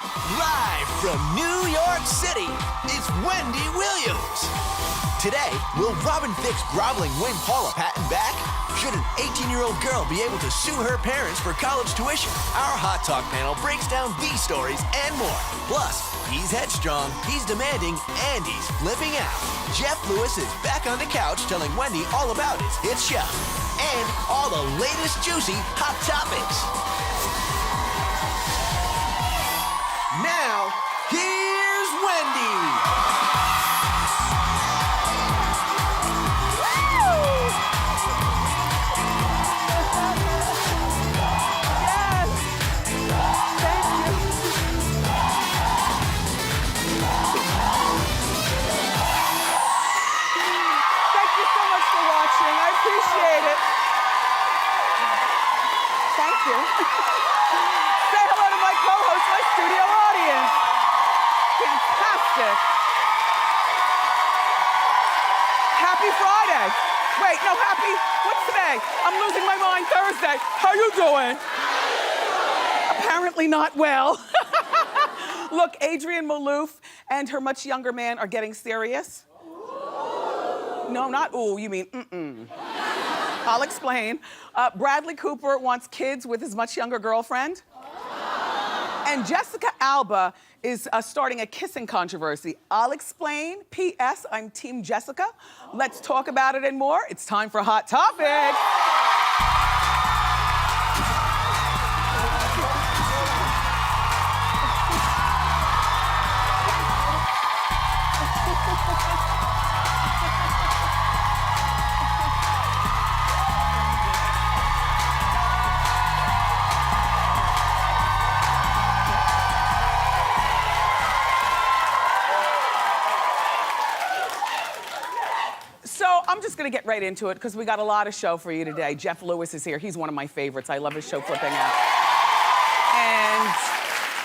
Live from New York City, it's Wendy Williams. Today, will Robin fix groveling win Paula Patton back? Should an 18-year-old girl be able to sue her parents for college tuition? Our Hot Talk panel breaks down these stories and more. Plus, he's headstrong, he's demanding, and he's flipping out. Jeff Lewis is back on the couch telling Wendy all about his hit show. And all the latest juicy hot topics. Now, here's Wendy. Say hello to my co-host, my studio audience. Fantastic. Happy Friday. Wait, no, happy, what's today? I'm losing my mind, Thursday. How you doing? Apparently not well. Look, Adrienne Maloof and her much younger man are getting serious. No, not ooh, you mean mm-mm. I'll explain. Bradley Cooper wants kids with his much younger girlfriend. And Jessica Alba is starting a kissing controversy. I'll explain. P.S. I'm Team Jessica. Let's talk about it and more. It's time for Hot Topics. So I'm just gonna get right into it because we got a lot of show for you today. Jeff Lewis is here. He's one of my favorites. I love his show Flipping Out.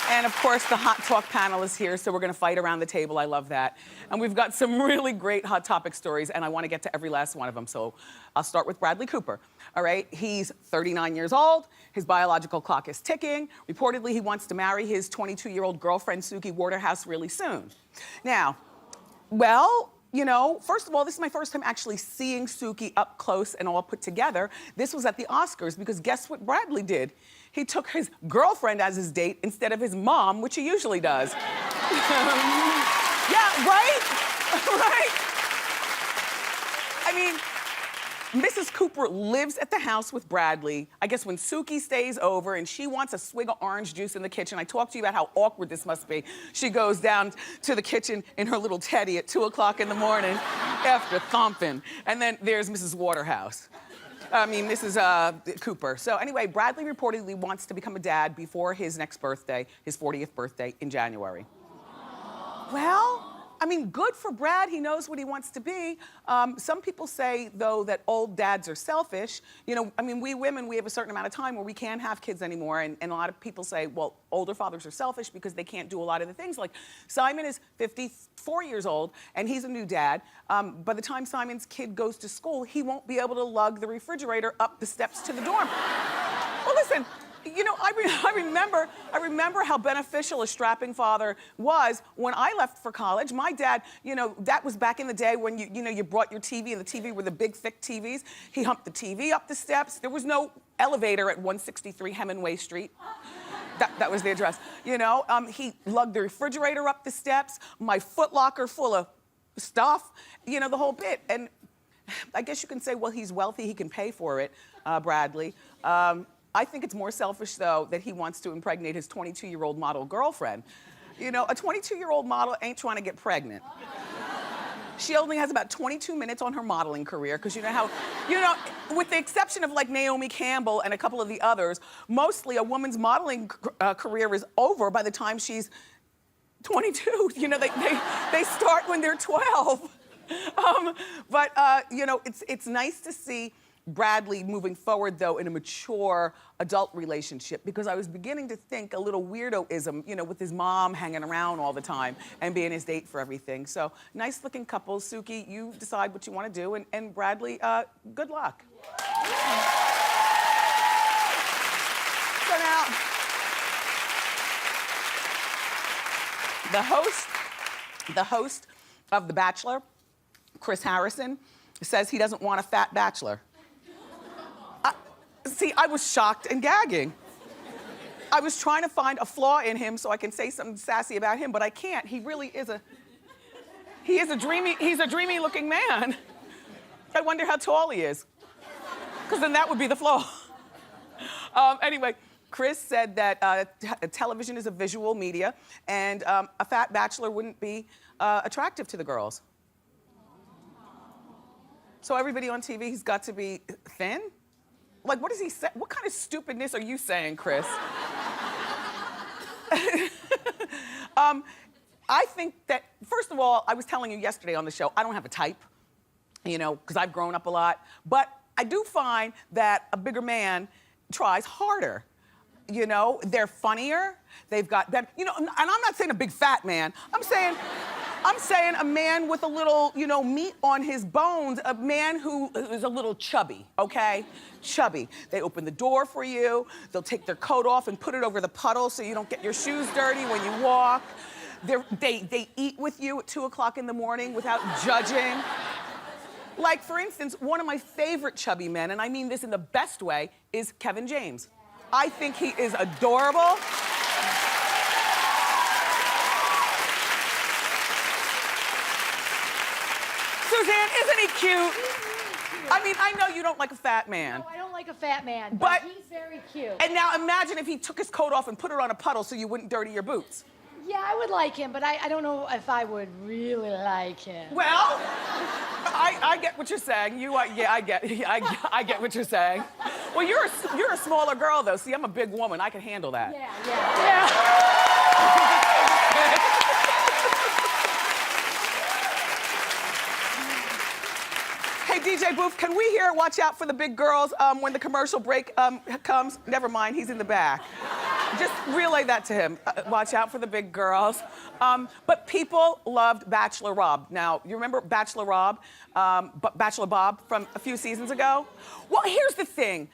And of course the Hot Talk panel is here, so we're gonna fight around the table. I love that. And we've got some really great Hot Topic stories, and I wanna get to every last one of them. So I'll start with Bradley Cooper. All right, he's 39 years old. His biological clock is ticking. Reportedly, he wants to marry his 22-year-old girlfriend, Siggy Waterhouse, really soon. Now, well, you know, first of all, this is my first time actually seeing Suki up close and all put together. This was at the Oscars because guess what Bradley did? He took his girlfriend as his date instead of his mom, which he usually does. Yeah, right? Right? I mean, Mrs. Cooper lives at the house with Bradley. I guess when Suki stays over and she wants a swig of orange juice in the kitchen, I talked to you about how awkward this must be. She goes down to the kitchen in her little teddy at 2 o'clock in the morning after thumping. And then there's Mrs. Mrs. Cooper. So anyway, Bradley reportedly wants to become a dad before his next birthday, his 40th birthday in January. Well, I mean, good for Brad. He knows what he wants to be. Some people say, though, that old dads are selfish. You know, I mean, we women, we have a certain amount of time where we can't have kids anymore. And a lot of people say, well, older fathers are selfish because they can't do a lot of the things. Like, Simon is 54 years old, and he's a new dad. By the time Simon's kid goes to school, he won't be able to lug the refrigerator up the steps to the dorm. Well, listen. You know, I remember how beneficial a strapping father was when I left for college. My dad, you know, that was back in the day when you brought your TV, and the TV were the big, thick TVs. He humped the TV up the steps. There was no elevator at 163 Hemingway Street. That was the address. You know, he lugged the refrigerator up the steps, my Foot Locker full of stuff, you know, the whole bit. And I guess you can say, well, he's wealthy, he can pay for it, Bradley. I think it's more selfish, though, that he wants to impregnate his 22-year-old model girlfriend. You know, a 22-year-old model ain't trying to get pregnant. She only has about 22 minutes on her modeling career, because you know how, with the exception of like Naomi Campbell and a couple of the others, mostly a woman's modeling career is over by the time she's 22. You know, they start when they're 12. You know, it's nice to see Bradley moving forward, though, in a mature adult relationship, because I was beginning to think a little weirdoism, you know, with his mom hanging around all the time and being his date for everything. So, nice-looking couple. Suki, you decide what you want to do, and Bradley, good luck. So the host of The Bachelor, Chris Harrison, says he doesn't want a fat bachelor. See, I was shocked and gagging. I was trying to find a flaw in him so I can say something sassy about him, but I can't. He really is he's a dreamy looking man. I wonder how tall he is, because then that would be the flaw. Anyway, Chris said that television is a visual media, and a fat bachelor wouldn't be attractive to the girls. So everybody on TV, he's got to be thin? Like, what does he say? What kind of stupidness are you saying, Chris? I think that, first of all, I was telling you yesterday on the show, I don't have a type, you know, because I've grown up a lot. But I do find that a bigger man tries harder. You know, they're funnier, they've got them, you know, and I'm not saying a big fat man. I'm saying a man with a little, you know, meat on his bones, a man who is a little chubby, okay? Chubby. They open the door for you, they'll take their coat off and put it over the puddle so you don't get your shoes dirty when you walk. They eat with you at 2 o'clock in the morning without judging. Like, for instance, one of my favorite chubby men, and I mean this in the best way, is Kevin James. I think he is adorable. Suzanne, isn't he cute? I mean, I know you don't like a fat man. No, I don't like a fat man, but he's very cute. And now imagine if he took his coat off and put it on a puddle so you wouldn't dirty your boots. Yeah, I would like him, but I don't know if I would really like him. Well, I get what you're saying. I get what you're saying. Well, you're a smaller girl though. See, I'm a big woman. I can handle that. Yeah. Hey, DJ Booth, can we hear "Watch Out for the Big Girls" when the commercial break comes? Never mind, he's in the back. Just relay that to him. Watch out for the big girls. But people loved Bachelor Rob. Now, you remember Bachelor Rob, Bachelor Bob from a few seasons ago? Well, here's the thing.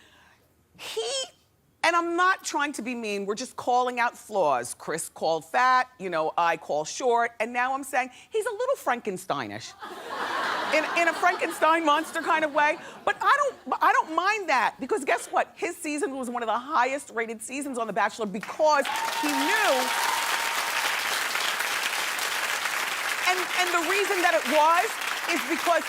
And I'm not trying to be mean, we're just calling out flaws. Chris called fat, you know, I call short, and now I'm saying he's a little Frankensteinish. In a Frankenstein monster kind of way. But I don't mind that, because guess what? His season was one of the highest rated seasons on The Bachelor because he knew. And the reason that it was is because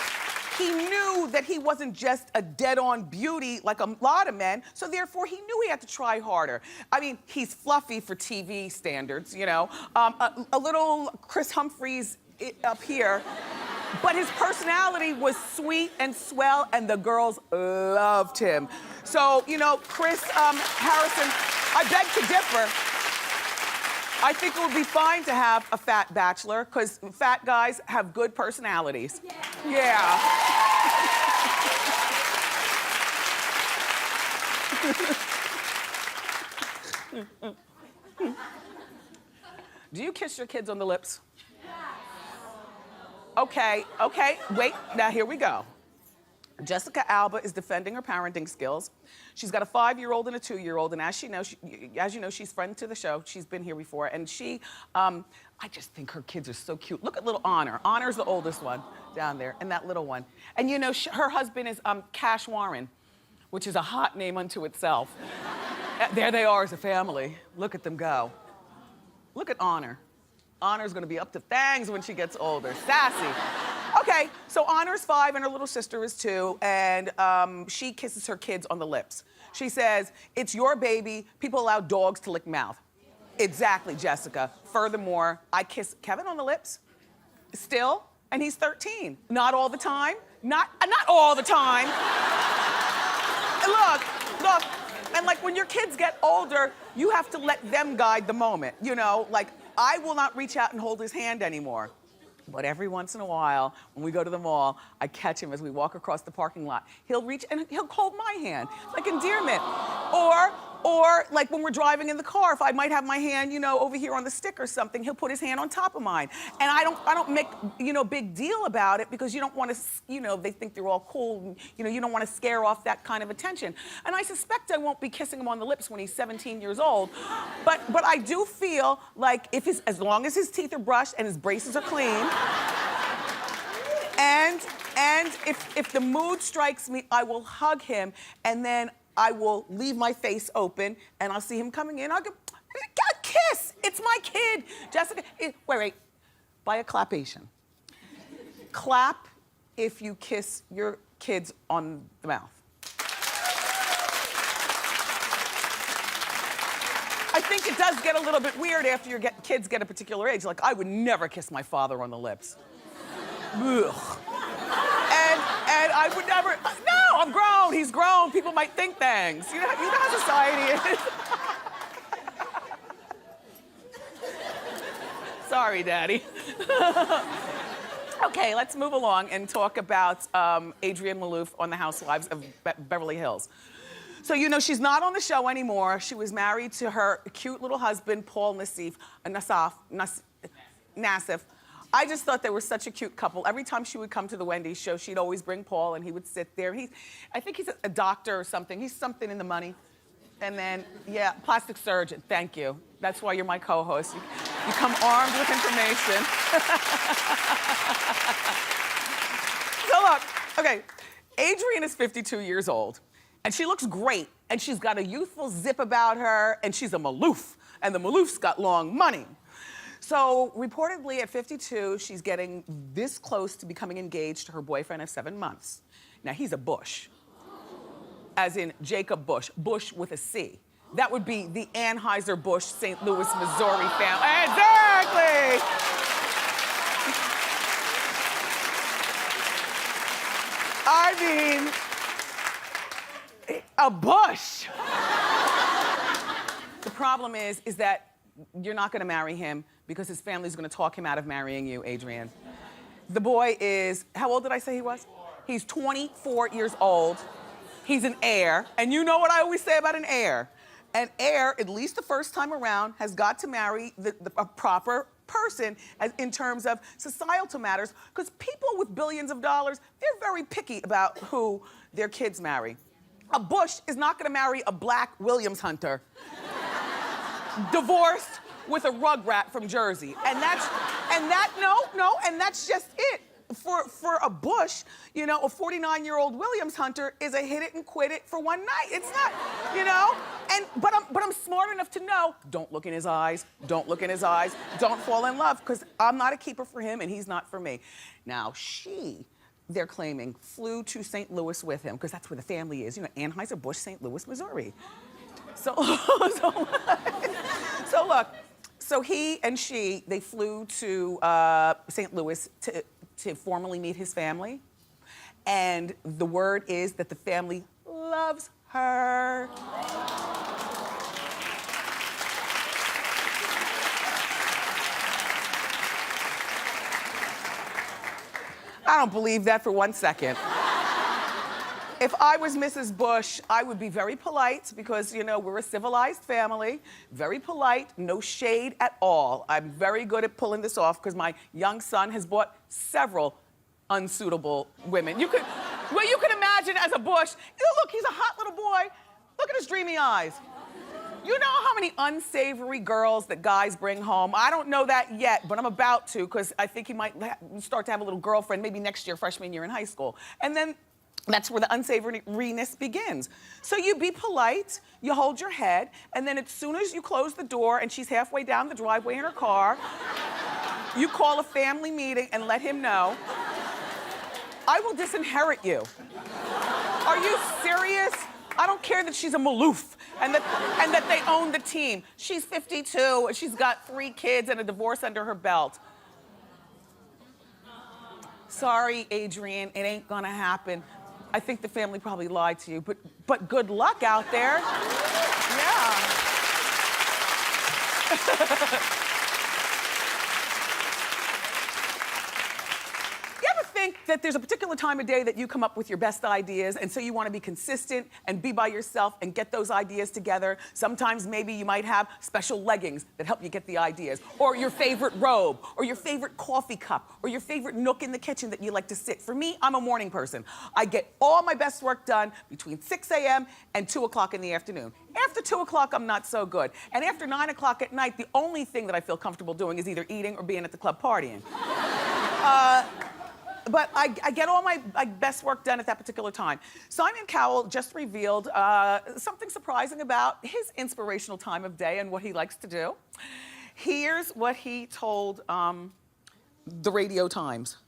he knew that he wasn't just a dead-on beauty like a lot of men, so therefore he knew he had to try harder. I mean, he's fluffy for TV standards, you know. A little Chris Humphries up here. But his personality was sweet and swell, and the girls loved him. So, you know, Chris Harrison, I beg to differ. I think it would be fine to have a fat bachelor, because fat guys have good personalities. Yeah. Do you kiss your kids on the lips? Okay, wait, now here we go. Jessica Alba is defending her parenting skills. She's got a 5-year-old and a 2-year-old, and as you know, she's friend to the show. She's been here before, and I just think her kids are so cute. Look at little Honor. Honor's the oldest one down there, and that little one. And you know, her husband is Cash Warren, which is a hot name unto itself. There they are as a family. Look at them go. Look at Honor. Honor's gonna be up to things when she gets older. Sassy. Okay, so Honor's 5 and her little sister is 2, and she kisses her kids on the lips. She says, "It's your baby. People allow dogs to lick mouth." Exactly, Jessica. Furthermore, I kiss Kevin on the lips, still, and he's 13. Not all the time. Not all the time. Look, and like when your kids get older, you have to let them guide the moment, you know? Like, I will not reach out and hold his hand anymore. But every once in a while, when we go to the mall, I catch him as we walk across the parking lot. He'll reach and he'll hold my hand, like endearment. Or Or like when we're driving in the car, if I might have my hand, you know, over here on the stick or something, he'll put his hand on top of mine. And I don't make, you know, big deal about it because you don't want to, you know, they think they're all cool. And, you know, you don't want to scare off that kind of attention. And I suspect I won't be kissing him on the lips when he's 17 years old. But I do feel like as long as his teeth are brushed and his braces are clean, and if the mood strikes me, I will hug him, and then I will leave my face open, and I'll see him coming in. I'll go, kiss. It's my kid, Jessica. Wait. Buy a clapation. Clap if you kiss your kids on the mouth. I think it does get a little bit weird after your kids get a particular age. Like, I would never kiss my father on the lips. Ugh. And I would never, no, I'm grown, he's grown. People might think things. You know how society is. Sorry, Daddy. Okay, let's move along and talk about Adrienne Maloof on The Housewives of Beverly Hills. So, you know, she's not on the show anymore. She was married to her cute little husband, Paul Nassif. I just thought they were such a cute couple. Every time she would come to the Wendy show, she'd always bring Paul, and he would sit there. I think he's a doctor or something. He's something in the money. And then, yeah, plastic surgeon. Thank you. That's why you're my co-host. You come armed with information. So look, okay, Adrienne is 52 years old, and she looks great, and she's got a youthful zip about her, and she's a Maloof, and the Maloof's got long money. So reportedly at 52, she's getting this close to becoming engaged to her boyfriend of 7 months. Now he's a Bush, as in Jacob Bush, Bush with a C. That would be the Anheuser-Busch St. Louis, Missouri family. Exactly! I mean, a Bush. The problem is that you're not gonna marry him because his family's gonna talk him out of marrying you, Adrienne. The boy is, how old did I say he was? He's 24 years old. He's an heir, and you know what I always say about an heir. An heir, at least the first time around, has got to marry a proper person in terms of societal matters, because people with billions of dollars, they're very picky about who their kids marry. A Bush is not gonna marry a black Williams hunter, divorced with a rugrat from Jersey. And that's just it. For a Bush, you know, a 49-year-old Williams hunter is a hit it and quit it for one night. It's not, you know? But I'm smart enough to know, don't look in his eyes, don't look in his eyes, don't fall in love, because I'm not a keeper for him and he's not for me. Now they're claiming, flew to St. Louis with him, because that's where the family is, you know, Anheuser-Busch, St. Louis, Missouri. So look, so he and she, they flew to St. Louis to formally meet his family. And the word is that the family loves her. I don't believe that for 1 second. If I was Mrs. Bush, I would be very polite because, you know, we're a civilized family. Very polite, no shade at all. I'm very good at pulling this off because my young son has bought several unsuitable women. You could imagine as a Bush, look, he's a hot little boy. Look at his dreamy eyes. You know how many unsavory girls that guys bring home? I don't know that yet, but I'm about to, because I think he might start to have a little girlfriend maybe next year, freshman year in high school. And then that's where the unsavoriness begins. So you be polite, you hold your head, and then as soon as you close the door and she's halfway down the driveway in her car, you call a family meeting and let him know, I will disinherit you. Are you serious? I don't care that she's a Maloof and that they own the team. She's 52, and she's got 3 kids and a divorce under her belt. Sorry, Adrienne, it ain't gonna happen. I think the family probably lied to you, but good luck out there. Yeah. You ever think think that there's a particular time of day that you come up with your best ideas, and so you want to be consistent and be by yourself and get those ideas together. Sometimes maybe you might have special leggings that help you get the ideas, or your favorite robe, or your favorite coffee cup, or your favorite nook in the kitchen that you like to sit. For me, I'm a morning person. I get all my best work done between 6 a.m. and 2 o'clock in the afternoon. After 2 o'clock, I'm not so good. And after 9 o'clock at night, the only thing that I feel comfortable doing is either eating or being at the club partying. But I get all my best work done at that particular time. Simon Cowell just revealed something surprising about his inspirational time of day and what he likes to do. Here's what he told the Radio Times.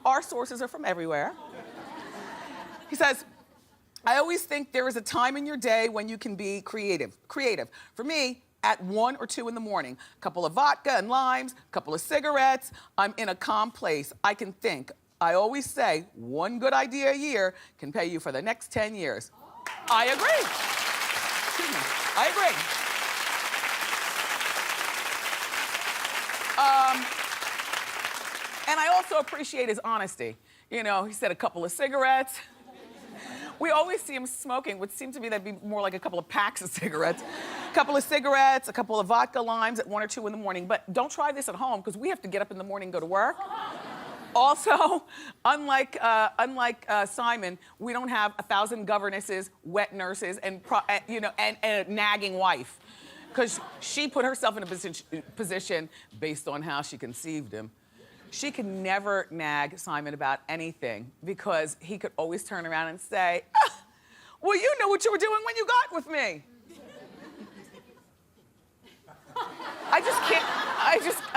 Our sources are from everywhere. He says, I always think there is a time in your day when you can be creative. For me, at 1 or 2 in the morning, a couple of vodka and limes, a couple of cigarettes, I'm in a calm place. I can think. I always say, one good idea a year can pay you for the next 10 years. I agree. Excuse me. I agree. And I also appreciate his honesty. You know, he said a couple of cigarettes. We always see him smoking, which seems to me that'd be more like a couple of packs of cigarettes. A couple of cigarettes, a couple of vodka limes at 1 or 2 in the morning. But don't try this at home, because we have to get up in the morning and go to work. Also, unlike Simon, we don't have 1,000 governesses, wet nurses, and a nagging wife, because she put herself in a position based on how she conceived him. She could never nag Simon about anything, because he could always turn around and say, well, you know what you were doing when you got with me. I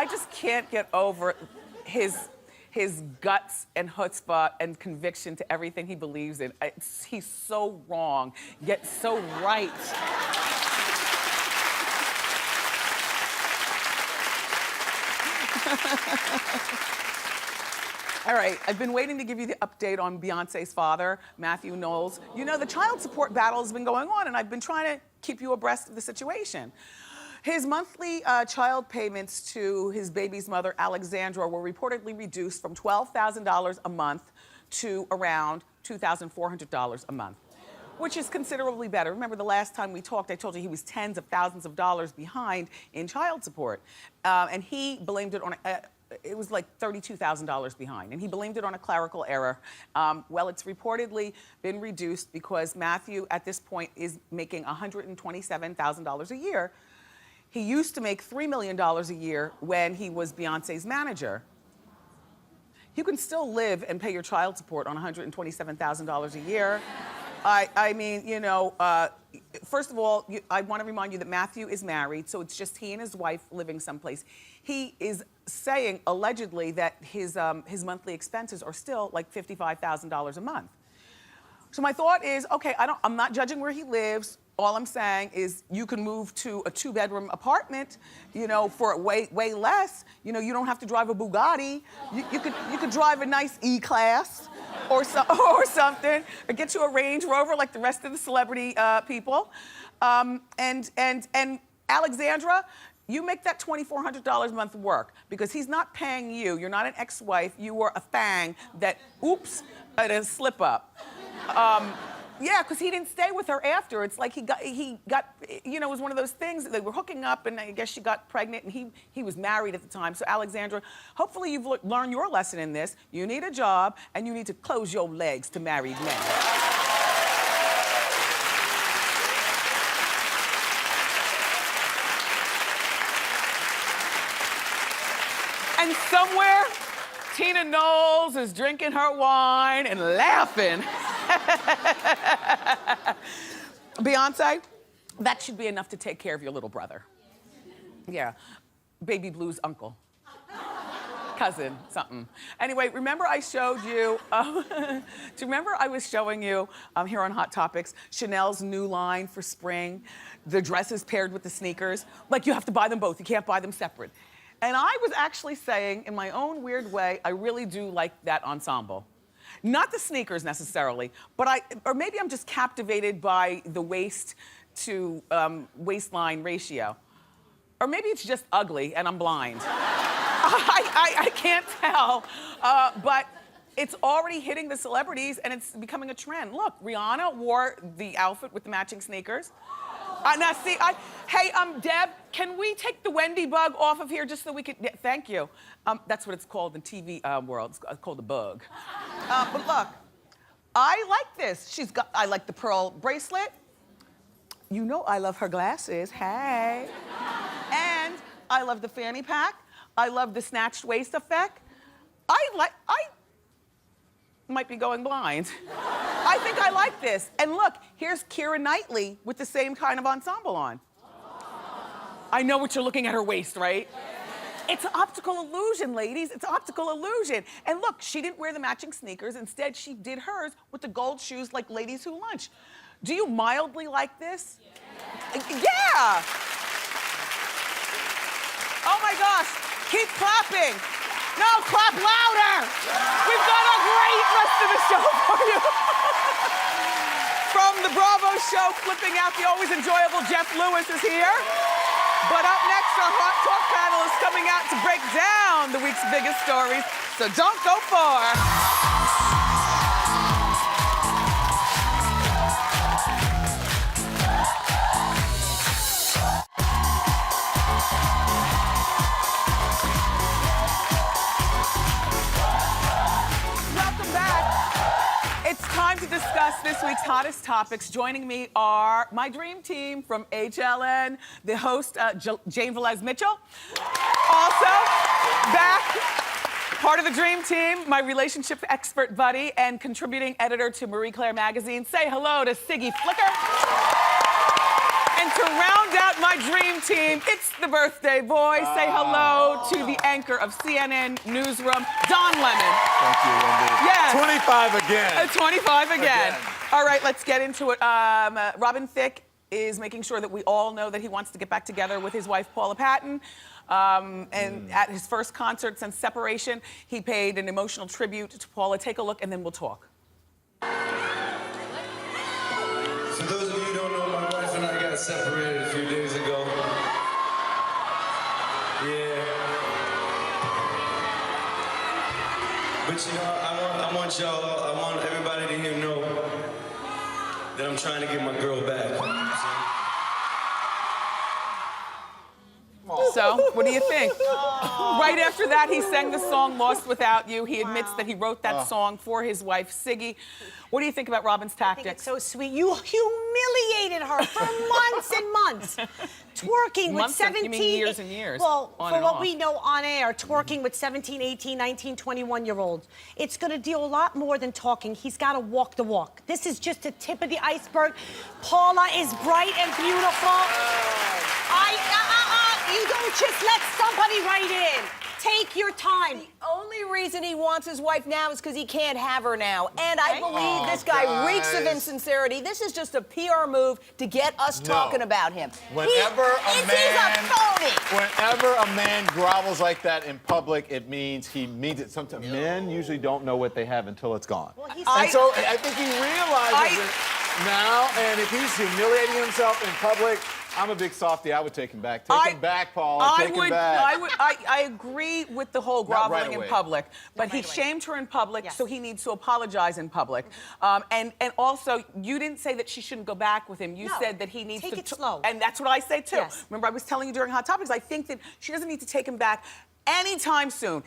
just can't get over his guts and chutzpah and conviction to everything he believes in. He's so wrong, yet so right. All right, I've been waiting to give you the update on Beyonce's father, Matthew Knowles. You know, the child support battle has been going on, and I've been trying to keep you abreast of the situation. His monthly child payments to his baby's mother, Alexandra, were reportedly reduced from $12,000 a month to around $2,400 a month, which is considerably better. Remember, the last time we talked, I told you he was tens of thousands of dollars behind in child support. And he blamed it on, it was like $32,000 behind, and he blamed it on a clerical error. Well, it's reportedly been reduced because Matthew, at this point, is making $127,000 a year. He used to make $3 million a year when he was Beyonce's manager. You can still live and pay your child support on $127,000 a year. I mean, you know, first of all, I want to remind you that Matthew is married, so it's just he and his wife living someplace. He is saying, allegedly, that his monthly expenses are still like $55,000 a month. So my thought is, okay, I'm not judging where he lives. All I'm saying is you can move to a 2-bedroom apartment, you know, for way less. You know, you don't have to drive a Bugatti. You could drive a nice E-Class or something, or get you a Range Rover like the rest of the celebrity people. And Alexandra, you make that $2,400 a month work, because he's not paying you. You're not an ex-wife. You were a fang that, oops, a slip up. Yeah, because he didn't stay with her after. It's like he got, you know, it was one of those things that they were hooking up, and I guess she got pregnant, and he was married at the time. So Alexandra, hopefully you've learned your lesson in this. You need a job, and you need to close your legs to married men. And somewhere, Tina Knowles is drinking her wine and laughing. Beyonce, that should be enough to take care of your little brother. Yeah, Baby Blue's uncle. Cousin, something. Anyway, remember I showed you, do you remember I was showing you here on Hot Topics, Chanel's new line for spring, the dresses paired with the sneakers? Like, you have to buy them both, you can't buy them separate. And I was actually saying, in my own weird way, I really do like that ensemble. Not the sneakers necessarily, but or maybe I'm just captivated by the waist to waistline ratio. Or maybe it's just ugly and I'm blind. I can't tell, but it's already hitting the celebrities and it's becoming a trend. Look, Rihanna wore the outfit with the matching sneakers. Now see, hey, Deb, can we take the Wendy bug off of here just so we can, yeah, thank you. That's what it's called in TV world, it's called the bug. But look, I like this. I like the pearl bracelet. You know I love her glasses, hey. And I love the fanny pack. I love the snatched waist effect. I might be going blind. I think I like this. And look, here's Keira Knightley with the same kind of ensemble on. I know what you're looking at her waist, right? It's an optical illusion, ladies. It's optical illusion. And look, she didn't wear the matching sneakers. Instead, she did hers with the gold shoes like ladies who lunch. Do you mildly like this? Yeah! Oh my gosh, keep clapping. No, clap louder. We've got a great rest of the show for you. From the Bravo show, flipping out the always enjoyable Jeff Lewis is here. But up next, our Hot Talk panel is coming out to break down the week's biggest stories, so don't go far. Time to discuss this week's hottest topics. Joining me are my dream team from HLN, the host, Jane Velez-Mitchell. Also, back, part of the dream team, my relationship expert buddy and contributing editor to Marie Claire magazine. Say hello to Siggy Flicker. And to round out my dream team, it's the birthday boy. Say hello to the anchor of CNN Newsroom, Don Lemon. Thank you, Wendy. Yes. 25 again. 25 again. All right, let's get into it. Robin Thicke is making sure that we all know that he wants to get back together with his wife, Paula Patton. And at his first concert since separation, he paid an emotional tribute to Paula. Take a look, and then we'll talk. For those of you who don't know, my wife and I got separated a few days ago. Yeah. But you know, I want everybody to hear know that I'm trying to get my girl back. So, what do you think? Right after that, he sang the song Lost Without You. He admits that he wrote that song for his wife, Siggy. What do you think about Robin's tactics? I think it's so sweet. You humiliated her for months and months. Twerking with 17... You mean years and years? Well, on for and what off. we know on air, twerking with 17, 18, 19, 21-year-olds. It's going to do a lot more than talking. He's got to walk the walk. This is just the tip of the iceberg. Paula is bright and beautiful. You don't just let somebody write in. Take your time. The only reason he wants his wife now is because he can't have her now. And I believe this guy reeks of insincerity. This is just a PR move to get us talking about him. Whenever he's a phony. Whenever a man grovels like that in public, it means he means it. Sometimes men usually don't know what they have until it's gone. Well, and so I think he realizes it now, and if he's humiliating himself in public, I'm a big softie. I would take him back. Take him back, Paula. Take him back. I agree with the whole groveling in public, but he shamed her in public, so he needs to apologize in public. And also, you didn't say that she shouldn't go back with him. You said that he needs to take it slow. And that's what I say too. Yes. Remember, I was telling you during Hot Topics. I think that she doesn't need to take him back anytime soon.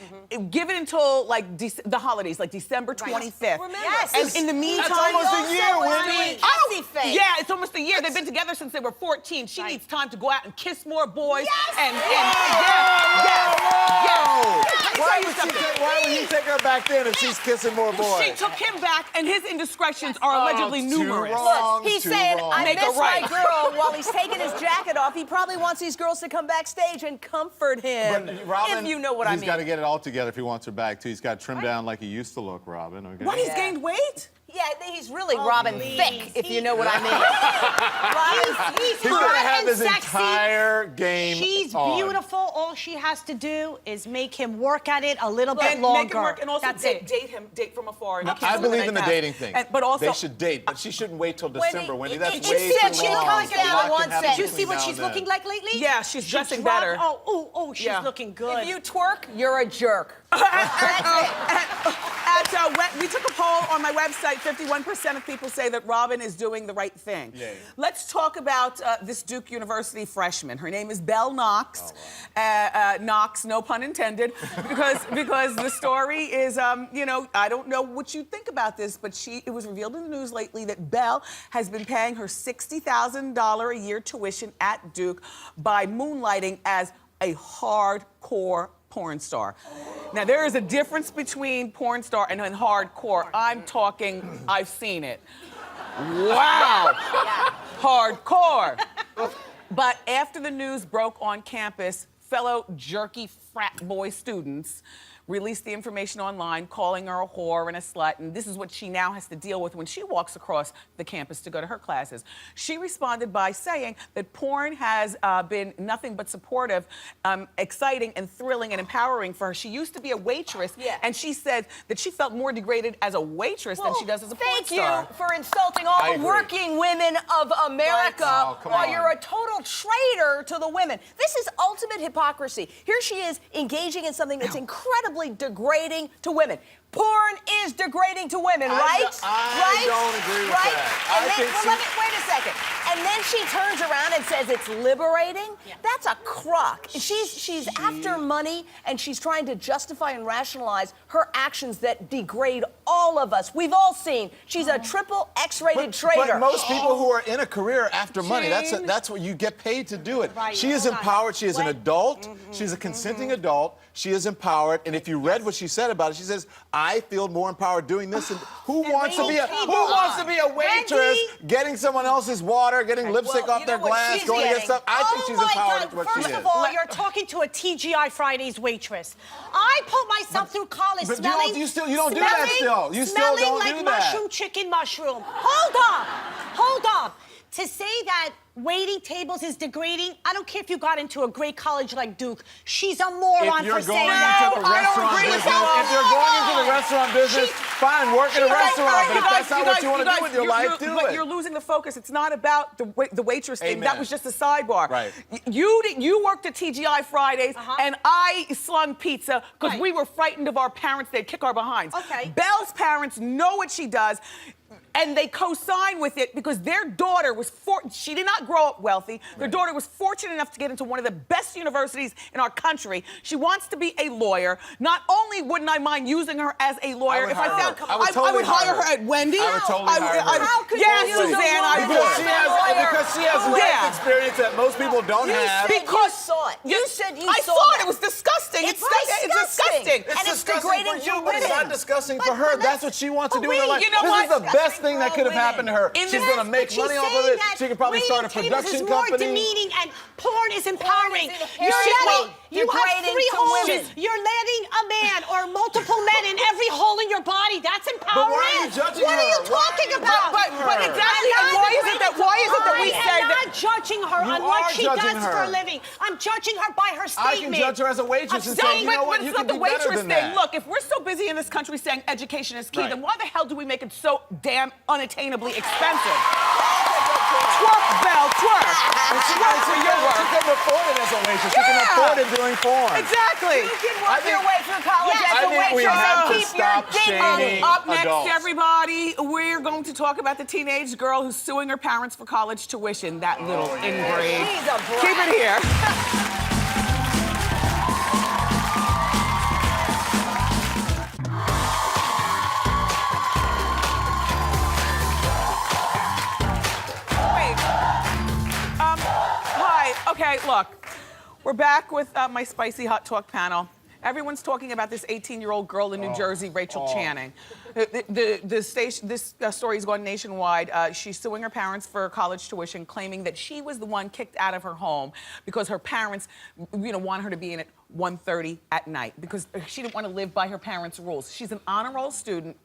Give it until like the holidays, like December 25th. Yes. And in the meantime, That's almost a year, Wendy. Yeah, it's almost a year. They've been together since they were 14. She needs time to go out and kiss more boys. Why would he take her back then if she's kissing more boys? She took him back, and his indiscretions are allegedly numerous. Look, he's saying, I Make miss it right. my girl while he's taking his jacket off. He probably wants these girls to come backstage and comfort him. But Robin, if you know what I mean. He's got to get it all together if he wants her back, too. He's got to trim down like he used to look, Robin. Okay? What, he's gained weight? Yeah, he's really Robin please. Thicke, if you know what I mean. He's He's gonna hot have and his sexy. entire game She's on. beautiful. All she has to do is make him work at it a little bit And longer. make him work, and also That's date it. him, date from afar. And No, kiss I him in the believe in the night dating pass. thing. But also, they should date, but she shouldn't wait till December, Wendy. That's it's way said too she long. comes A down lot one can happen set. Did you see between what now she's and then. looking like lately? Yeah, she's She dressing dropped- better. Oh, she's Yeah. looking good. If you twerk, you're a jerk. We took a poll on my website. 51% of people say that Robin is doing the right thing. Yay. Let's talk about this Duke University freshman. Her name is Belle Knox. Knox, no pun intended, because the story is, you know, I don't know what you think about this, but it was revealed in the news lately that Belle has been paying her $60,000 a year tuition at Duke by moonlighting as a hardcore porn star. Now, there is a difference between porn star and hardcore. I'm talking, I've seen it. Wow. Hardcore. But after the news broke on campus, fellow jerky frat boy students released the information online, calling her a whore and a slut, and this is what she now has to deal with when she walks across the campus to go to her classes. She responded by saying that porn has been nothing but supportive, exciting, and thrilling and empowering for her. She used to be a waitress, and she said that she felt more degraded as a waitress than she does as a porn star. Thank you for insulting all the working women of America while you're a total traitor to the women. This is ultimate hypocrisy. Here she is engaging in something that's incredibly degrading to women. Porn is degrading to women, right? I don't agree with that. And then, wait a second. And then she turns around and says it's liberating? Yeah. That's a crock. She's after money, and she's trying to justify and rationalize her actions that degrade all of us. We've all seen. She's a triple X-rated traitor. But most people who are in a career after money, that's what you get paid to do it. Right. She is empowered. She is an adult. She's a consenting adult. She is empowered. And if you read what she said about it, she says, I feel more empowered doing this. And who wants to be a waitress, Wendy? getting someone else's water, getting lipstick off their glass, going to get stuff? I think she's empowered with what she is. First of all, you're talking to a TGI Fridays waitress. I put myself through college But smelling. you don't do that still. You still smelling don't like do that. mushroom chicken mushroom. Hold up. To say that waiting tables is degrading, I don't care if you got into a great college like Duke. She's a moron for saying that. If you're going into the restaurant business, fine, work in a restaurant. But if that's not what you want to do with your life, do it. But you're losing the focus. It's not about the waitress thing. Amen. That was just a sidebar. Right. You worked at TGI Fridays, and I slung pizza because we were frightened of our parents. They'd kick our behinds. Okay. Belle's parents know what she does. And they co-sign with it because their daughter was she did not grow up wealthy. Their daughter was fortunate enough to get into one of the best universities in our country. She wants to be a lawyer. Not only wouldn't I mind using her as a lawyer, if I found I would hire her at Wendy. I would totally hire her. How could Yes, you use a Suzanne, I woman would. Because she has life experience that most people don't have. Because you saw it. You said you I saw saw it. it. It was disgusting. It's disgusting. And it's disgusting degrading for you, to but it's women. not disgusting for her. That's what she wants to do in her life. you know This is what? the best thing that could have happened to her. In She's the- going to make money off of it. She could probably start a production is more company. demeaning and porn is empowering. inherently You have degrading 3 to holes. women. You're letting a man or multiple men in every hole in your body. That's empowering. But why are you judging What her? are you talking about? But exactly, and why is it that we say I'm that? not judging her You on what are she does judging for a her. living. I'm judging her by her I statement. can judge her as a waitress and say, But you know what, it's you not can the be better waitress than thing. that. Look, if we're so busy in this country saying education is key, Right. then why the hell do we make it so damn unattainably expensive? Twerk, Belle, twerk. Twerk for your She work. can afford it as a waitress. She can afford it doing porn. Exactly. You can work your way through college as I a think we waitress have and to keep your stop dignity. shaming Up next, adults. everybody, we're going to talk about the teenage girl who's suing her parents for college tuition. That little ingrate. She's a brat. Keep it here. Wait. Hi. Okay, look. We're back with my spicy hot talk panel. Everyone's talking about this 18-year-old girl in New Jersey, Rachel Channing. This story has gone nationwide. She's suing her parents for college tuition, claiming that she was the one kicked out of her home because her parents, want her to be in at 1:30 at night because she didn't want to live by her parents' rules. She's an honor roll student.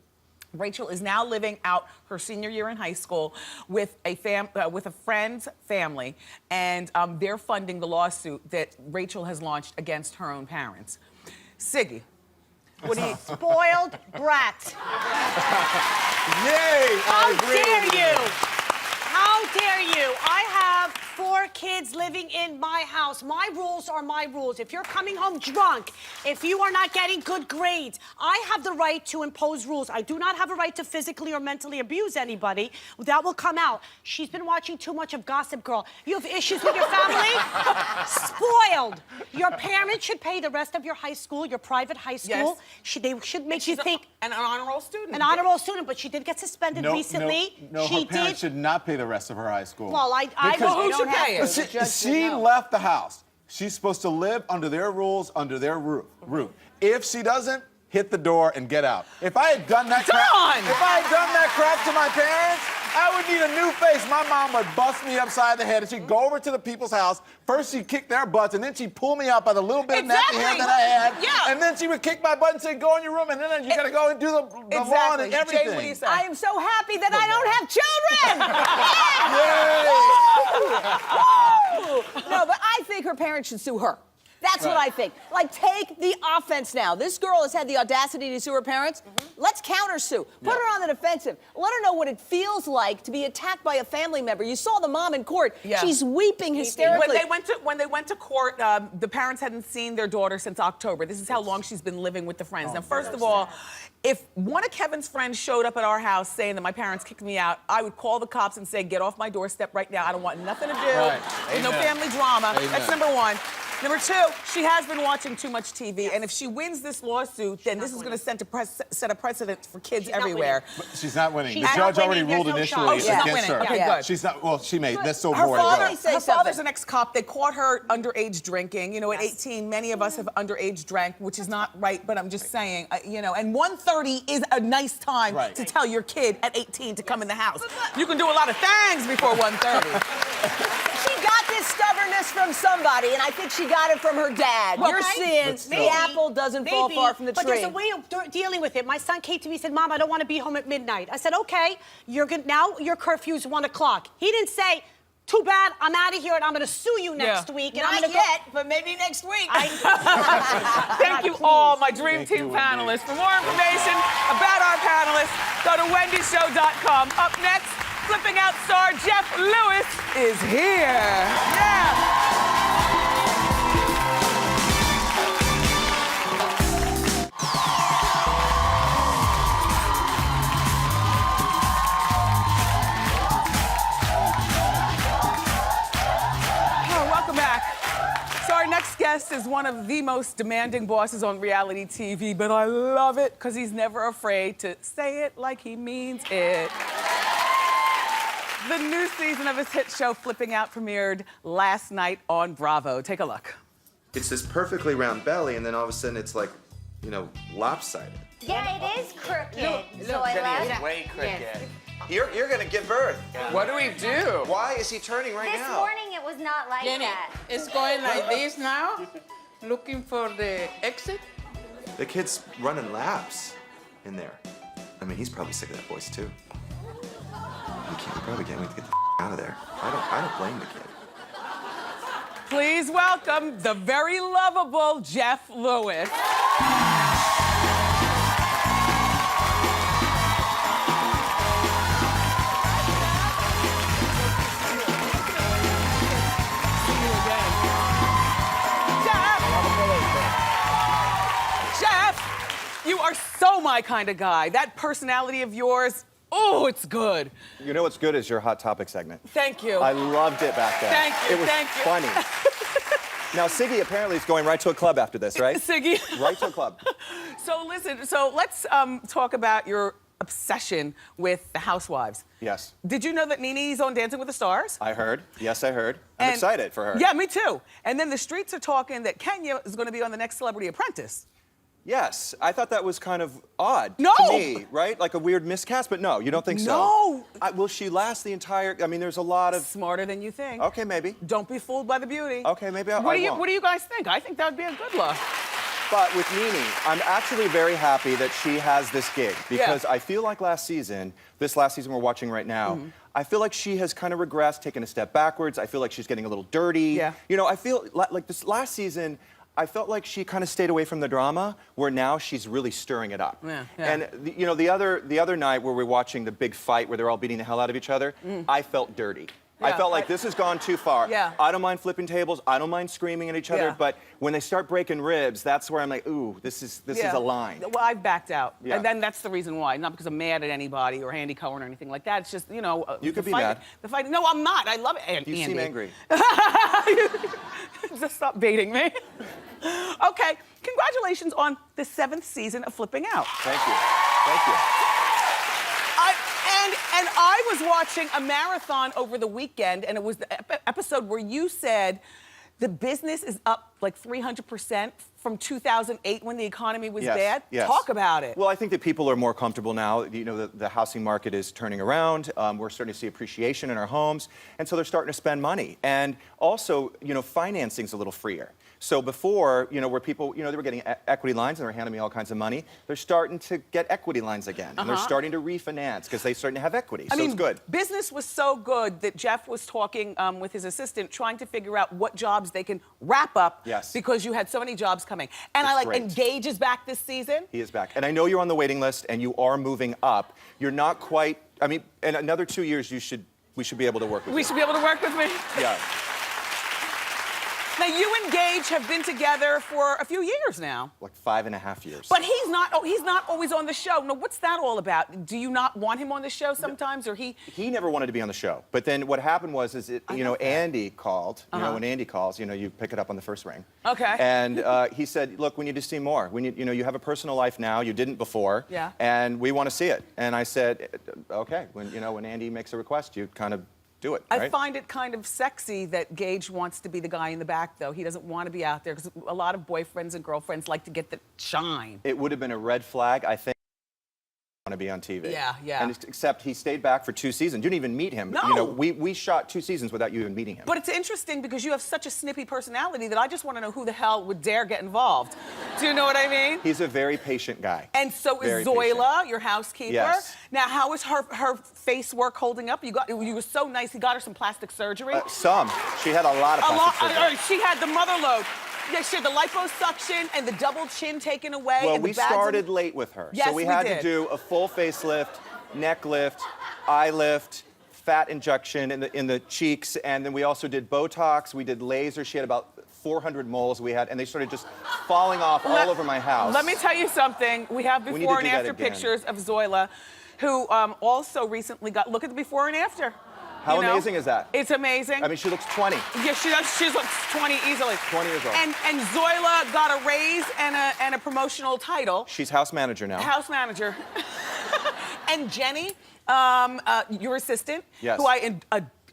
Rachel is now living out her senior year in high school with a friend's family, and they're funding the lawsuit that Rachel has launched against her own parents. Siggy, what do you... Spoiled brat. Yay! How dare you? How dare you? I have 4 kids living in my house. My rules are my rules. If you're coming home drunk, if you are not getting good grades, I have the right to impose rules. I do not have a right to physically or mentally abuse anybody. That will come out. She's been watching too much of Gossip Girl. You have issues with your family? Spoiled. Your parents should pay the rest of your high school, your private high school. Yes. They should make you think... An honor roll student. An honor roll student, but she did get suspended recently. No, her parents should not pay the rest of her high school. Well, who should pay it? She left the house. She's supposed to live under their rules, under their roof. If she doesn't, hit the door and get out. If I had done that crap to my parents, I would need a new face. My mom would bust me upside the head, and she'd go over to the people's house. First, she'd kick their butts, and then she'd pull me out by the little bit of nappy hair that I had. Yeah. And then she would kick my butt and say, go in your room, and then you gotta go and do the lawn and everything. Jay, what do you say? I am so happy that I don't have children. No, but I think her parents should sue her. That's what I think. Like, take the offense now. This girl has had the audacity to sue her parents. Let's counter-sue. Put her on the defensive. Let her know what it feels like to be attacked by a family member. You saw the mom in court. Yeah. She's weeping hysterically. When they went to court, the parents hadn't seen their daughter since October. This is how long she's been living with the friends. Now, first of all, if one of Kevin's friends showed up at our house saying that my parents kicked me out, I would call the cops and say, get off my doorstep right now. I don't want nothing to do with no family drama. That's number one. Number 2, she has been watching too much TV, and if she wins this lawsuit, then this is going to set a precedent for kids everywhere. But she's not winning. The She's judge not already winning. ruled There's no initially shot. Oh, she's not against winning. her. Okay, good. She's not. Well, she may. There's still Her more to go. father's an ex-cop. They caught her underage drinking. You know, at 18, many of us have underage drank, which is not right, but I'm just saying, you know, and 1:30 is a nice time to tell your kid at 18 to come in the house. You can do a lot of things before 1:30. She got this stubbornness from somebody, and I think she got it from her dad. Well, You're seeing the apple doesn't fall far from the tree. But there's a way of dealing with it. My son came to me and said, Mom, I don't want to be home at midnight. I said, okay, now your curfew's 1 o'clock. He didn't say, too bad, I'm out of here and I'm going to sue you next week. And Not I'm gonna yet, but maybe next week. Thank you all, my Dream Team panelists. For more information about our panelists, go to wendyshow.com. Up next, flipping out star Jeff Lewis is here. Yeah. Our next guest is one of the most demanding bosses on reality TV, but I love it because he's never afraid to say it like he means it. The new season of his hit show, Flipping Out, premiered last night on Bravo. Take a look. It's this perfectly round belly, and then all of a sudden it's like, you know, lopsided. Yeah, it is crooked. Jenny is way crooked. You're gonna give birth. What do we do? Why is he turning right This now? morning it was not like Jenny, that. it's going like this now, looking for the exit. The kid's running laps in there. I mean, he's probably sick of that voice too. He probably can't wait to get the out of there. I don't blame the kid. Please welcome the very lovable Jeff Lewis. You are so my kind of guy. That personality of yours, oh, it's good. You know what's good is your Hot Topic segment. Thank you. I loved it back then. Thank you, It was thank you. funny. Now, Siggy apparently is going right to a club after this, right? Siggy. Right to a club. So listen, let's talk about your obsession with the Housewives. Yes. Did you know that Nene's on Dancing with the Stars? I heard. Yes, I heard. I'm excited for her. Yeah, me too. And then the streets are talking that Kenya is going to be on the next Celebrity Apprentice. Yes, I thought that was kind of odd No! to me, right? Like a weird miscast, but no, you don't think so? No! Will she last the entire, I mean, there's a lot of... Smarter than you think. Okay, maybe. Don't be fooled by the beauty. Okay, maybe I What won't. do you guys think? I think that would be a good look. But with Nene, I'm actually very happy that she has this gig because I feel like this last season we're watching right now, I feel like she has kind of regressed, taken a step backwards. I feel like she's getting a little dirty. Yeah. You know, I feel like this last season, I felt like she kind of stayed away from the drama, where now she's really stirring it up. Yeah. And you know, the other night where we're watching the big fight where they're all beating the hell out of each other, I felt dirty. I felt like this has gone too far. Yeah. I don't mind flipping tables. I don't mind screaming at each other. But when they start breaking ribs, that's where I'm like, ooh, this is a line. Well, I've backed out. Yeah. And then that's the reason why. Not because I'm mad at anybody or Andy Cohen or anything like that. It's just, you know. You could be mad. The fight. No, I'm not. I love it. Andy. You seem angry. Just stop baiting me. Okay. Congratulations on the 7th season of Flipping Out. Thank you. Thank you. And I was watching a marathon over the weekend, and it was the episode where you said the business is up like 300% from 2008 when the economy was bad. Yes. Talk about it. Well, I think that people are more comfortable now. You know, the housing market is turning around. We're starting to see appreciation in our homes, and so they're starting to spend money. And also, you know, financing's a little freer. So before, you know, where people, you know, they were getting equity lines and they were handing me all kinds of money, they're starting to get equity lines again. And they're starting to refinance because they're starting to have equity. So it's good. Business was so good that Jeff was talking with his assistant, trying to figure out what jobs they can wrap up because you had so many jobs coming. And Engage is back this season. He is back. And I know you're on the waiting list and you are moving up. You're not quite, I mean, in another 2 years, we should be able to work with you. We should be able to work with me? Yeah. Now, you and Gage have been together for a few years now. Like 5.5 years. But he's not always on the show. Now, what's that all about? Do you not want him on the show sometimes, or he? He never wanted to be on the show. But then what happened was, you know, Andy called. You know, when Andy calls, you know, you pick it up on the first ring. Okay. And he said, look, we need to see more. We need, you know, you have a personal life now. You didn't before. Yeah. And we want to see it. And I said, okay. When Andy makes a request, you kind of do it, right? I find it kind of sexy that Gage wants to be the guy in the back, though. He doesn't want to be out there because a lot of boyfriends and girlfriends like to get the shine. It would have been a red flag, I think. Want to be on TV. Yeah, yeah. And except he stayed back for 2 seasons. You didn't even meet him. No. You know, we shot 2 seasons without you even meeting him. But it's interesting because you have such a snippy personality that I just want to know who the hell would dare get involved. Do you know what I mean? He's a very patient guy. And so very is Zoila, patient. your housekeeper. Yes. Now, how is her face work holding up? You were so nice. He got her some plastic surgery. Some. She had a lot of plastic surgery. She had the mother load. Yeah, she had the liposuction and the double chin taken away. Well, and we started late with her. Yes, so we had did. to do a full facelift, neck lift, eye lift, fat injection in the cheeks, and then we also did Botox, we did laser. She had about 400 moles and they started just falling off all over my house. Let me tell you something. We have before and after pictures of Zoila, who also recently look at the before and after. How amazing is that? It's amazing. I mean, she looks 20. Yeah, she does. She looks 20 easily. 20 years old. And Zoila got a raise and a promotional title. She's house manager now. House manager. And Jenny, your assistant, yes. who I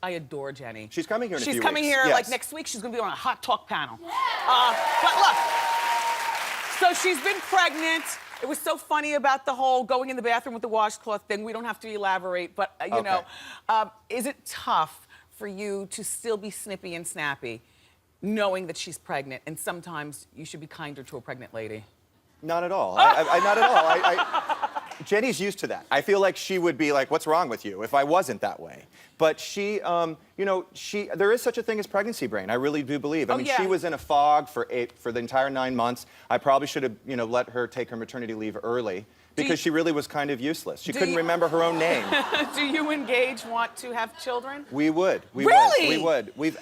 adore Jenny. She's coming here in a few weeks. She's coming here like next week. She's going to be on a hot talk panel. But look, so she's been pregnant. It was so funny about the whole going in the bathroom with the washcloth thing. We don't have to elaborate, but you know, is it tough for you to still be snippy and snappy, knowing that she's pregnant? And sometimes you should be kinder to a pregnant lady. Not at all. Not at all. Jenny's used to that. I feel like she would be like, what's wrong with you if I wasn't that way? But she, you know, there is such a thing as pregnancy brain. I really do believe. I mean, she was in a fog for the entire 9 months. I probably should have, you know, let her take her maternity leave early because she really was kind of useless. She couldn't remember her own name. Do you and Gage want to have children? We would. Really? We would. We've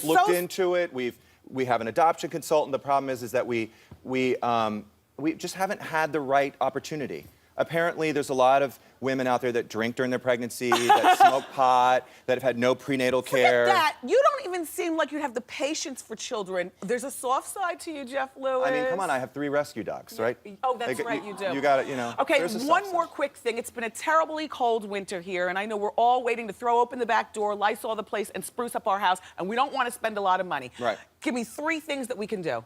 looked into it. We have an adoption consultant. The problem is that we just haven't had the right opportunity. Apparently, there's a lot of women out there that drink during their pregnancy, that smoke pot, that have had no prenatal care. Forget that. You don't even seem like you have the patience for children. There's a soft side to you, Jeff Lewis. I mean, come on, I have 3 rescue dogs, right? Oh, that's right, you do. You got it, you know. Okay, one more quick thing. It's been a terribly cold winter here, and I know we're all waiting to throw open the back door, Lysol the place, and spruce up our house, and we don't want to spend a lot of money. Right. Give me 3 things that we can do.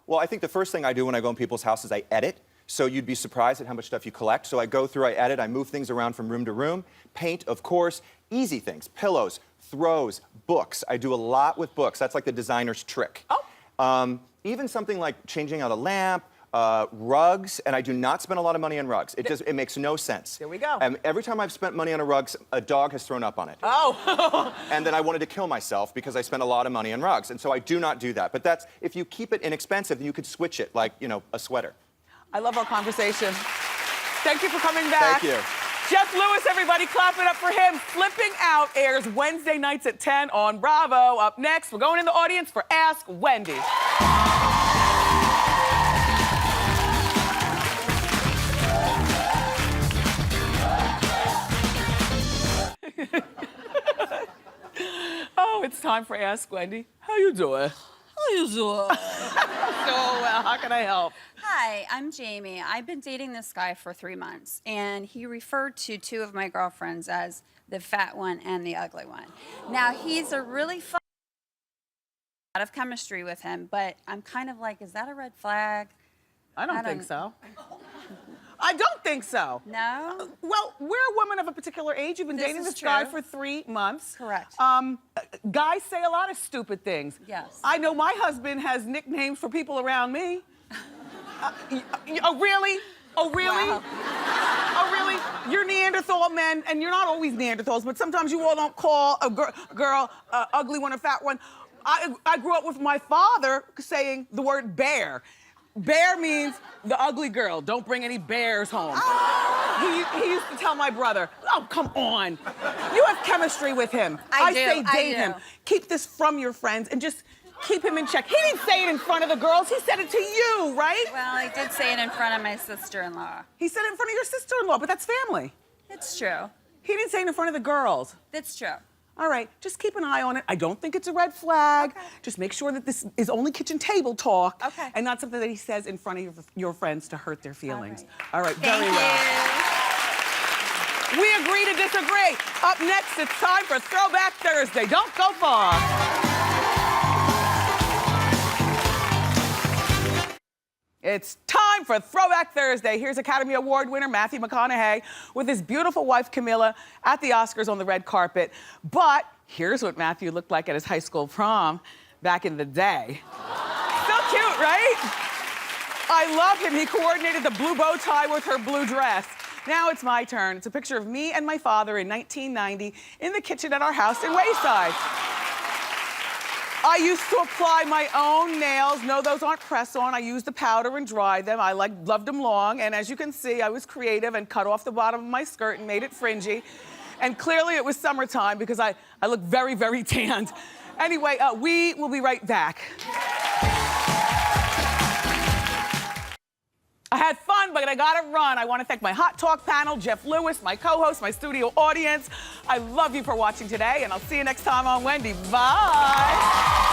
Well, I think the first thing I do when I go in people's houses, I edit. So you'd be surprised at how much stuff you collect. So I go through, I edit, I move things around from room to room. Paint, of course. Easy things, pillows, throws, books. I do a lot with books. That's like the designer's trick. Oh. even something like changing out a lamp, rugs, and I do not spend a lot of money on rugs. It makes no sense. There we go. Every time I've spent money on a rug, a dog has thrown up on it. Oh. And then I wanted to kill myself because I spent a lot of money on rugs. And so I do not do that. But that's, if you keep it inexpensive, then you could switch it like, you know, a sweater. I love our conversation. Thank you for coming back. Thank you. Jeff Lewis, everybody, clap it up for him. Flipping Out airs Wednesday nights at 10 on Bravo. Up next, we're going in the audience for Ask Wendy. Oh, it's time for Ask Wendy. How you doing? How you doing? So well, how can I help? Hi, I'm Jamie. I've been dating this guy for 3 months, and he referred to 2 of my girlfriends as the fat one and the ugly one. Now, he's a really fun, a lot of chemistry with him, but I'm kind of like, is that a red flag? I don't think so. I don't think so. No? Well, we're a woman of a particular age. You've been dating this guy for 3 months. Correct. Guys say a lot of stupid things. Yes. I know my husband has nicknames for people around me. Oh, really? Oh, really? Wow. Oh, really? You're Neanderthal men, and you're not always Neanderthals, but sometimes you all don't call a girl ugly one or fat one. I grew up with my father saying the word bear. Bear means the ugly girl. Don't bring any bears home. Oh. He used to tell my brother, oh, come on. You have chemistry with him. I say date him. Keep this from your friends and just keep him in check. He didn't say it in front of the girls. He said it to you, right? Well, I did say it in front of my sister-in-law. He said it in front of your sister-in-law, but that's family. It's true. He didn't say it in front of the girls. That's true. All right, just keep an eye on it. I don't think it's a red flag. Okay. Just make sure that this is only kitchen table talk. Okay. And not something that he says in front of your friends to hurt their feelings. All right. Very well. We agree to disagree. Up next, it's time for Throwback Thursday. Don't go far. It's time for Throwback Thursday. Here's Academy Award winner Matthew McConaughey with his beautiful wife Camilla at the Oscars on the red carpet. But here's what Matthew looked like at his high school prom back in the day. Still cute, right? I love him. He coordinated the blue bow tie with her blue dress. Now it's my turn. It's a picture of me and my father in 1990 in the kitchen at our house in Wayside. I used to apply my own nails. No, those aren't press-on. I used the powder and dried them. I loved them long. And as you can see, I was creative and cut off the bottom of my skirt and made it fringy. And clearly it was summertime because I look very, very tanned. Anyway, we will be right back. I had fun, but I gotta run. I wanna thank my Hot Talk panel, Jeff Lewis, my co-host, my studio audience. I love you for watching today, and I'll see you next time on Wendy. Bye.